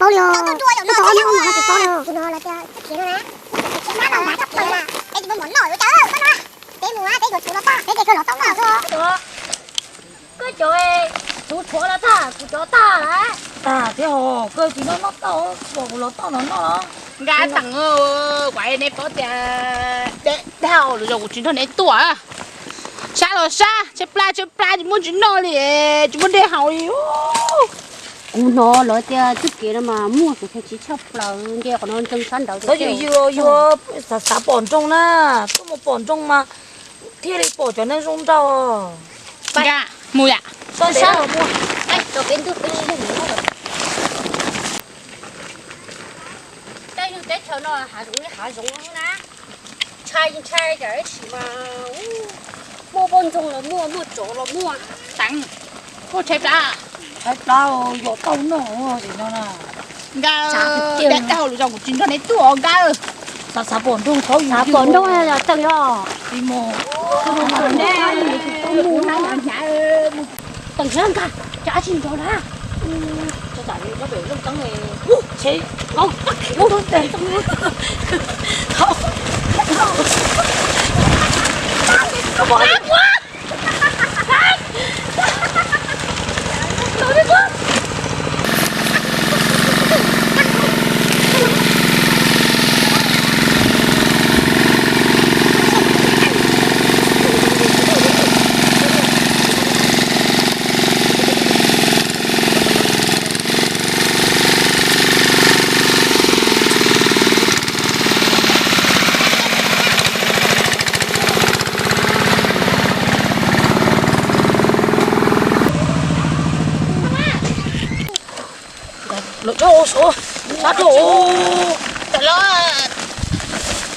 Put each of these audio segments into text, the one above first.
bao liều nó to nhưng mà chỉ to liều nó là cái kia nữa nè nó là cái là cái gì muốn nổi chứ cái mùa cái của chú nó to cái nó to nào thôi cái chỗ ấy chú chúa là ta chú chúa ta đấy ta thế hồ cơ chỉ nó to bộ nó to nó gà tặng quậy này có để đào rồi chúng nó này tuổi xa rồi xa chế pla chỉ muốn chúng nó liền chúng muốn để hậu cú nó lợi tiền chút kia mà mua thì chỉ chấp là kia còn hơn chân sắn đầu có gì vừa xả bòn trong na có một bòn trong mà thế đi bỏ cho nên rung rau gà mùi à sao sao là mua đây cho cái nước cái gì đây như thế cho nó hạ dụng na chai cái chỉ mà mua bồn trong là mua chỗ là mua tặng cô chế pla hết đâu vô tao nó gì nó nè gà để đào rồi chúng nó này tuổi gà xả bòn trong khó gì hạ bồn trong là tầng đó đi mò tầng hơn cả trả xin cho đã cho tại nó bị lúc tấn này chế không không thôi để trong nước không không bỏ quá lột đồ số sát đồ trời ơi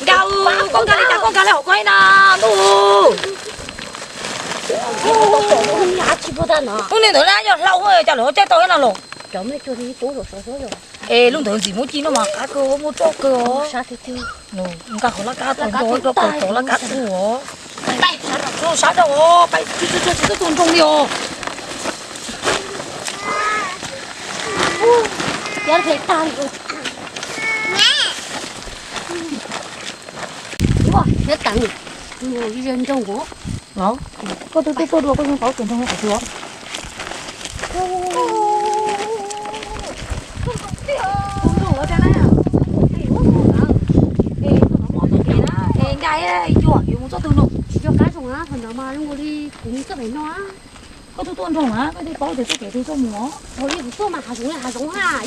gao con cá này quay na đồ nhà chỉ có nó hôm nay tôi lại lâu rồi chả lỡ chết tôi nào lột chấm đi cho đi tối rồi ê lúc thường gì muốn chi nó mà cá cơ mua cho cơ sao thế chứ no cá khó là cá tôi rồi cho cổ là cá của bay sát đồ bay chứ tuần trong đi ô giờ phải tan rồi wow hết tặng rồi đi dân trong của đó có tôi đùa có không có tiền không phải chúa cho cá xong á phần nào mà lúc đi cũng có phải nó có tôi tuân trồng á cái đi có thì tôi kể tôi cho mỏ hồi đi tôi mà hạ xuống ha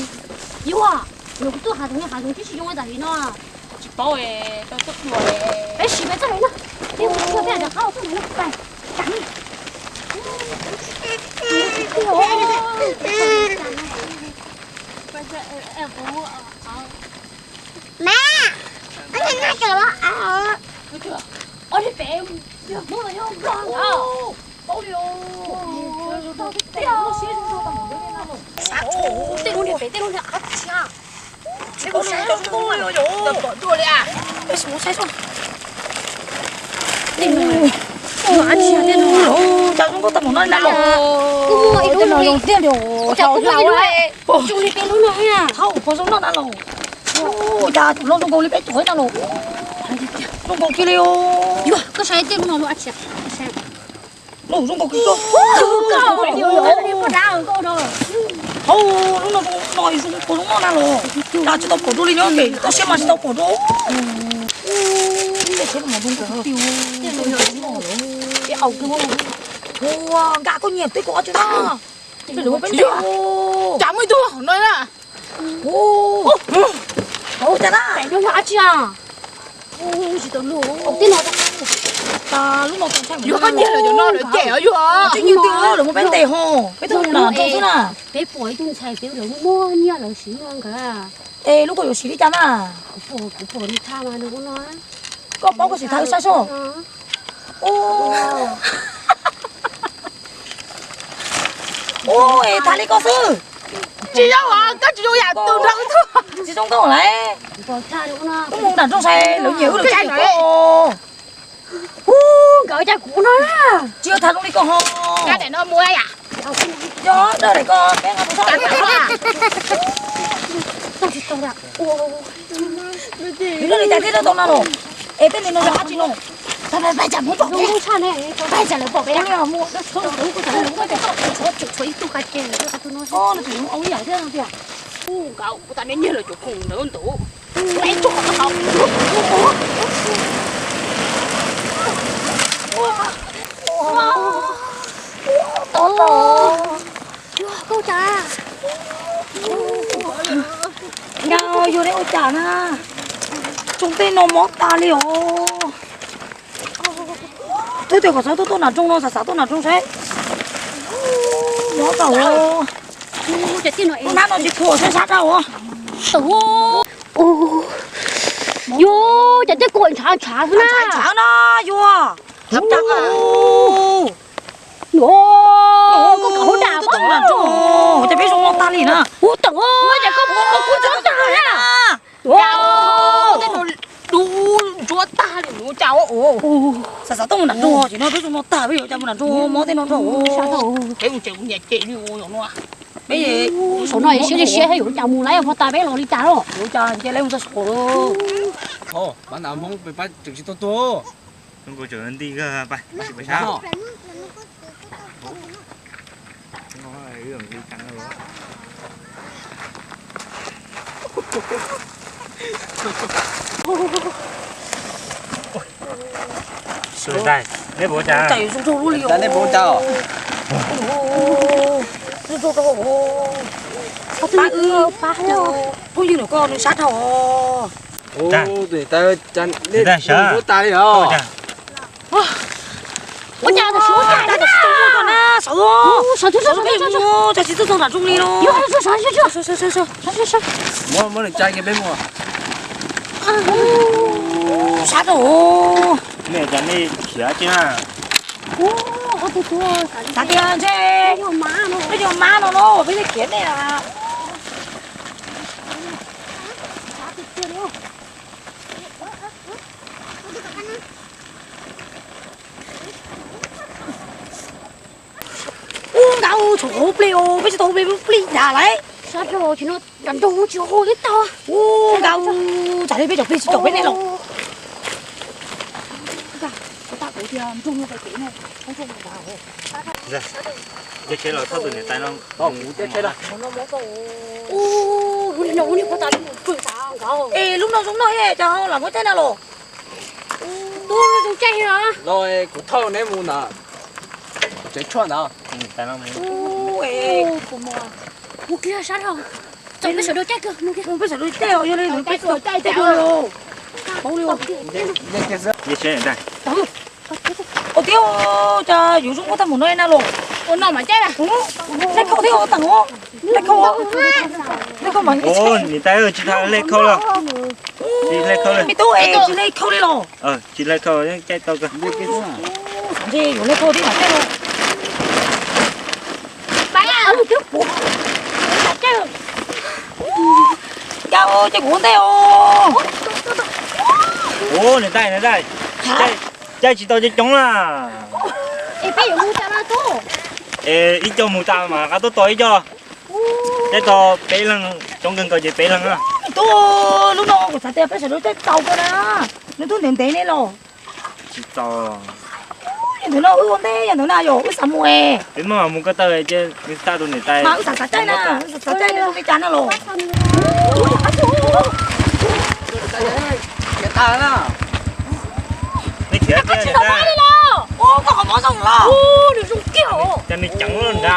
yêu à rồi tôi hạ xuống chứ dùng cái gì nó chỉ bảo tôi tốt rồi bé xí bé cái này nó yêu tôi bây giờ khao tôi nó phải chẳng mẹ anh nhìn ngay kìa đó ôi đi bèo mua là nhau con bao nhiêu nó xé chúng tôi tầm được nào sát chỗ tên luôn đi ác cha cái con sai cho tôi rồi tập bỏ chua đi à cái số sai rồi tên luôn ác cha tên luôn chào chúng tôi tập một nơi nào mua ít luôn rồi tiền rồi cháu lâu đấy chúng đi tên luôn rồi nha thâu có giống nó đã rồi cha chúng nó còn đi bé chuối nào rồi nó còn kia liêu có sai tên luôn rồi ác cha nó cũng còn kia thôi nó nói dùng cổ nó nào rồi ta chỉ tao cổ đôi nhớ kì tao xem mà chỉ tao cổ đôi để xem mà dùng cổ tiêu cái ẩu kia wow gà có nhiều tới có chứ đó cái lúa bánh tiêu chả mới thua nói là ô chả đó nó ác cha chỉ tao lúa tên nào ta lúc nào cũng xem vừa có nhiều là cho nó được trẻ ở vừa chứ như tiêu được một bánh tề hồ cái thằng nào trông thế nào bé phổi tung xài béo được mua nha là xí ngon cả ê lúc có nhiều xí đi chán à phổi đi tham mà nó nói có bao cái xí thay sao số ô ôi thay đi có sư chị đâu à các chị đâu nhà từ đâu thôi chị trong câu này phổi tha được nó cũng muốn đặt trong xe lỡ nhiều được cái chạy này cô cỡ cha của nó chưa thật luôn đi con ho cái này nó mua à gió đời này con bé ngắm sao cái này 이거 내 자기도 돈 나로. 애들 내 노래 하지 너. 빨리 잡아 못 너무 차네. 빨리 잘라 봐. 원래 뭐. 손 놓고 잘라 봐. 저 입도 갈게. 저 돈 넣어. 너 지금 어디 안 되는 거야? 오, 가오보다 내 년을 조금 넣은도. 왼쪽 가서. câu trà 야, 요래 없잖아. chúng ta nó mót ta liều. Thế thì có sao tôi nào trong nó sao tôi nào trong thế. Nó cầu. Cái tiền này. Nó nó chỉ khổ sẽ sát đâu. Ồ. Yo, cái cái cội chả chả thế nào. Chả nó vô. Lắm chắc à. Ồ, có cậu đào quá mà trông. Chả biết trong nó ta lì nè. Ủa tưởng ơi, cái có chó ta nè. Wow, cái nó đu chúa ta thì nó cháu. Ồ. Sao tôi nào trông chỉ nó biết trong nó ta bây giờ chả nào trông mót thế nó trông. Cái con chịu nhẹ chạy đi ô rồi nó. Bây giờ số này sẽ đi xe hay có chào mù lấy không ta bé lo đi trả rồi. cho chơi lấy một số sổ luôn. Ồ, bạn nào mong bị bắt trực tiếp tốt. Không có chỗ đi cơ, phải phải sao? Nó đường đi cắn rồi. Sườn đây, lấy bộ trà. Chạy xuống xuống luôn. Đã nên bố cháu. Ba ba có như là con sát hò. Ồ, để ta chăn lên bố ta đi hả? Ủa cha nó xuống nhà Đã xuống con á, sợ không? sao chứ sao Ô, chả chỉ tôi là trung đi đâu. sao Muốn được trai kia bên mua. Sát rồi. Mẹ chẳng đi khía chứ à. Sát tiền chứ. Bây giờ má nó bây giờ kiến này là. Gạo chỗ pleo bây giờ tôi pleo nhà lấy sao rồi thì nó đánh đâu chịu hôi hết tao. gạo chả bây giờ pleo chỗ bên này rồi Ta cũng thì chung cái kỹ này không chung vào. Dạ. Cái chế là thấp từ này tay nó. Không, chết chết rồi. Ô, nó đi có ta phơi sao không? ê lúc nào chúng nói cho làm cái thế nào rồi Tôi nó chạy hả? Rồi, cụ thâu nè mua nè. Chạy chuột nè. Tay nó ê Cô mò. Mua kia sát không? Chẳng biết sợ đôi chạy cơ, mua kia. không biết sao đôi teo như này Chạy rồi, chạy teo rồi. luôn bóng luôn Nhanh kia sữa. cái chế này đây. ô tiêu cho dùng súng có thằng một nơi nào rồi Ô nó mà chạy à? lấy khẩu tiêu thằng nó lấy khẩu mà Ồ, nhìn tay ơi, chị ta lấy khâu rồi. Chị lấy khâu rồi. bị tôi chỉ lấy khẩu đi rồi Chị lấy khâu đấy, chạy tao cơ. Nhanh kia sữa. sản gì dùng lấy khẩu đi mà chạy rồi Bay à? Trước. Chạy rồi. cao chạy cuốn teo Ồ, này đây. Chạy chị tao chạy chống là. Ê, bây giờ mua cho nó tốt. Ê, ít cho mù tao mà, cá tôi tối cho. Chạy tao bể lần, trong gần coi chị bể lần á. tôi lúc nào cũng phải teo phải đôi tàu cơ đó nó tôi niệm tế này rồi Chị tao. thứ nào ư con thế nhà thứ nào rồi cái sao mua Đến mà mua cái tao này chứ, người ta đồ này tay. mà cũng sạch chay nè sạch chay nó cái chán nó rồi Cái ta nè. Lấy khía kia này đây. ô có không có xong rồi Ô, được dùng kiểu. Cho nên chẳng có lần ra.